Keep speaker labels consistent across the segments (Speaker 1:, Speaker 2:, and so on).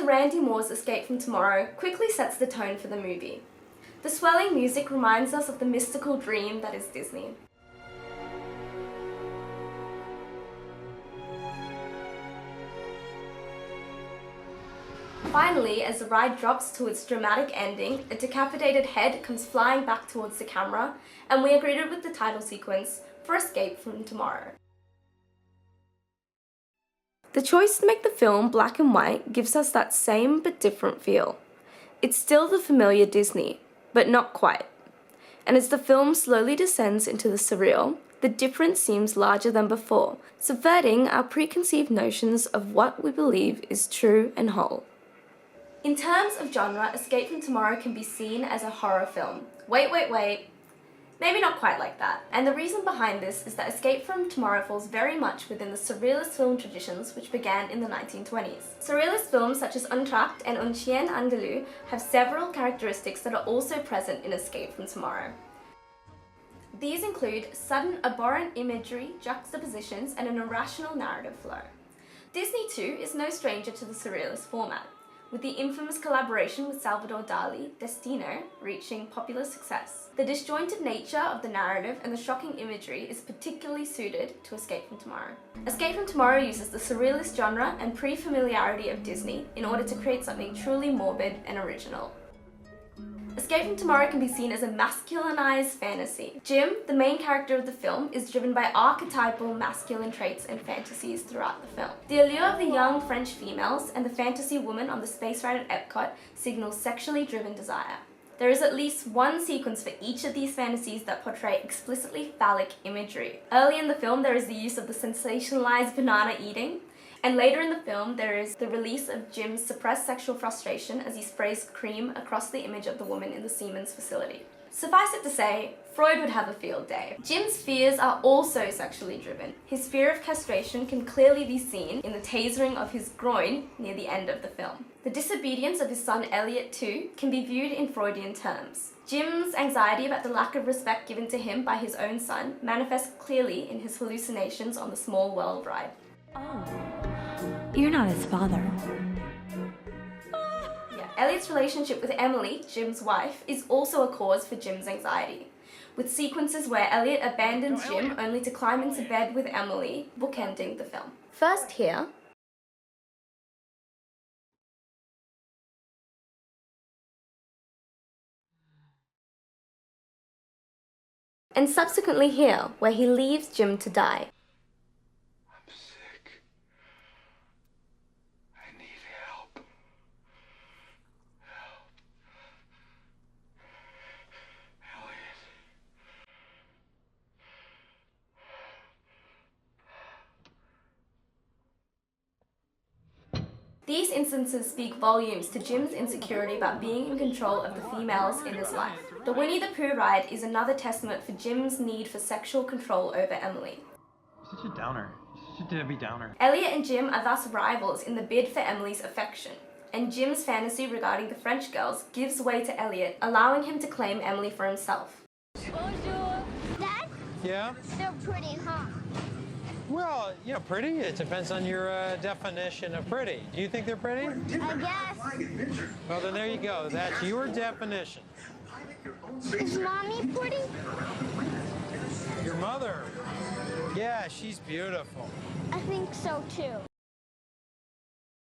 Speaker 1: Randy Moore's Escape from Tomorrow quickly sets the tone for the movie. The swelling music reminds us of the mystical dream that is Disney. Finally, as the ride drops to its dramatic ending, a decapitated head comes flying back towards the camera, and we are greeted with the title sequence for Escape from Tomorrow. The choice to make the film black and white gives us that same but different feel. It's still the familiar Disney, but not quite. And as the film slowly descends into the surreal, the difference seems larger than before, subverting our preconceived notions of what we believe is true and whole. In terms of genre, Escape from Tomorrow can be seen as a horror film. Wait. Maybe not quite like that. And the reason behind this is that Escape from Tomorrow falls very much within the surrealist film traditions which began in the 1920s. Surrealist films such as Untracked and Un Chien Andalou have several characteristics that are also present in Escape from Tomorrow. These include sudden abhorrent imagery, juxtapositions, and an irrational narrative flow. Disney too is no stranger to the surrealist format, with the infamous collaboration with Salvador Dali, Destino, reaching popular success. The disjointed nature of the narrative and the shocking imagery is particularly suited to Escape from Tomorrow. Escape from Tomorrow uses the surrealist genre and pre-familiarity of Disney in order to create something truly morbid and original. Escape from Tomorrow can be seen as a masculinized fantasy. Jim, the main character of the film, is driven by archetypal masculine traits and fantasies throughout the film. The allure of the young French females and the fantasy woman on the space ride at Epcot signals sexually driven desire. There is at least one sequence for each of these fantasies that portray explicitly phallic imagery. Early in the film, there is the use of the sensationalized banana eating, and later in the film, there is the release of Jim's suppressed sexual frustration as he sprays cream across the image of the woman in the Siemens facility. Suffice it to say, Freud would have a field day. Jim's fears are also sexually driven. His fear of castration can clearly be seen in the tasering of his groin near the end of the film. The disobedience of his son Elliot too can be viewed in Freudian terms. Jim's anxiety about the lack of respect given to him by his own son manifests clearly in his hallucinations on the Small World ride.
Speaker 2: Oh, you're not his father.
Speaker 1: Elliot's relationship with Emily, Jim's wife, is also a cause for Jim's anxiety, with sequences where Elliot abandons Jim only to climb into bed with Emily, bookending the film. First here, and subsequently here, where he leaves Jim to die.
Speaker 3: I'm sick. I need help. Elliot.
Speaker 1: These instances speak volumes to Jim's insecurity about being in control of the females in his life. The Winnie the Pooh ride is another testament for Jim's need for sexual control over Emily.
Speaker 4: Such a downer. Such a Debbie Downer.
Speaker 1: Elliot and Jim are thus rivals in the bid for Emily's affection, and Jim's fantasy regarding the French girls gives way to Elliot, allowing him to claim Emily for himself.
Speaker 5: Bonjour. Dad?
Speaker 3: Yeah?
Speaker 5: They're pretty, huh?
Speaker 3: Well, you know, pretty, it depends on your definition of pretty. Do you think they're pretty?
Speaker 5: I guess.
Speaker 3: Well, then there you go. That's your definition.
Speaker 5: Is Mommy pretty?
Speaker 3: Your mother. Yeah, she's beautiful.
Speaker 5: I think so too.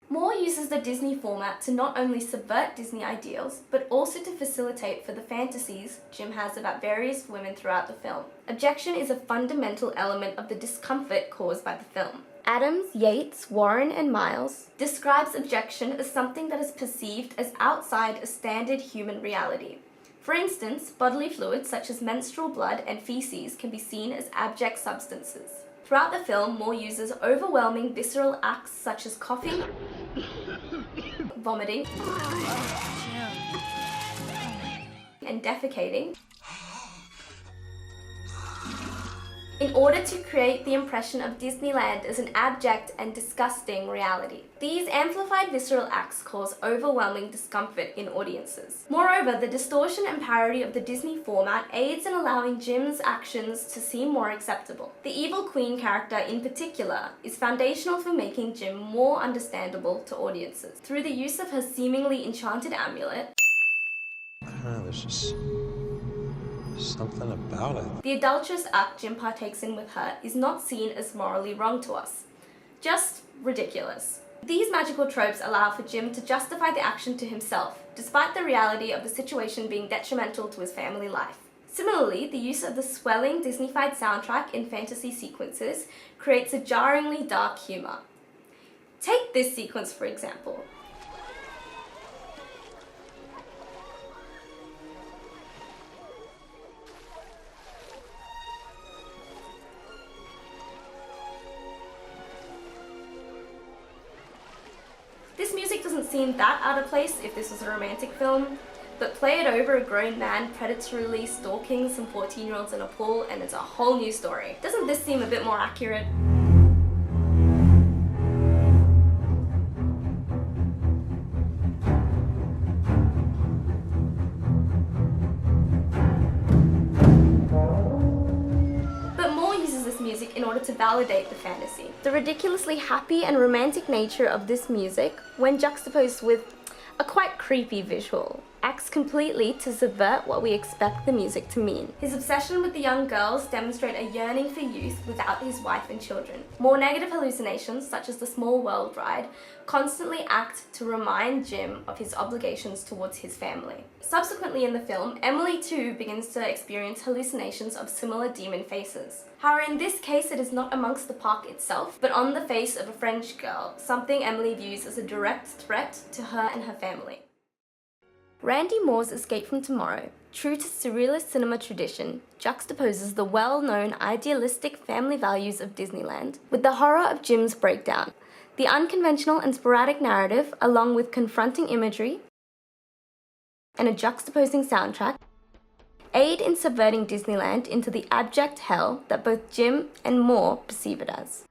Speaker 1: Moore uses the Disney format to not only subvert Disney ideals, but also to facilitate for the fantasies Jim has about various women throughout the film. Objection is a fundamental element of the discomfort caused by the film. Adams, Yates, Warren, and Miles describes objection as something that is perceived as outside a standard human reality. For instance, bodily fluids such as menstrual blood and feces can be seen as abject substances. Throughout the film, Moore uses overwhelming visceral acts such as coughing, vomiting, and defecating in order to create the impression of Disneyland as an abject and disgusting reality. These amplified visceral acts cause overwhelming discomfort in audiences. Moreover, the distortion and parody of the Disney format aids in allowing Jim's actions to seem more acceptable. The evil queen character in particular is foundational for making Jim more understandable to audiences. Through the use of her seemingly enchanted amulet,
Speaker 3: I don't know, there's just something about it.
Speaker 1: the adulterous act Jim partakes in with her is not seen as morally wrong to us, just ridiculous. These magical tropes allow for Jim to justify the action to himself, despite the reality of the situation being detrimental to his family life. Similarly, the use of the swelling Disney-fied soundtrack in fantasy sequences creates a jarringly dark humor. Take this sequence for example. This music doesn't seem that out of place if this was a romantic film, but play it over a grown man predatorily stalking some 14-year-olds in a pool and it's a whole new story. Doesn't this seem a bit more accurate? In order to validate the fantasy. The ridiculously happy and romantic nature of this music, when juxtaposed with a quite creepy visual, acts completely to subvert what we expect the music to mean. His obsession with the young girls demonstrate a yearning for youth without his wife and children. More negative hallucinations, such as the Small World ride, constantly act to remind Jim of his obligations towards his family. Subsequently in the film, Emily too begins to experience hallucinations of similar demon faces. However, in this case it is not amongst the park itself, but on the face of a French girl, something Emily views as a direct threat to her and her family. Randy Moore's Escape from Tomorrow, true to surrealist cinema tradition, juxtaposes the well-known idealistic family values of Disneyland with the horror of Jim's breakdown. The unconventional and sporadic narrative, along with confronting imagery and a juxtaposing soundtrack, aid in subverting Disneyland into the abject hell that both Jim and Moore perceive it as.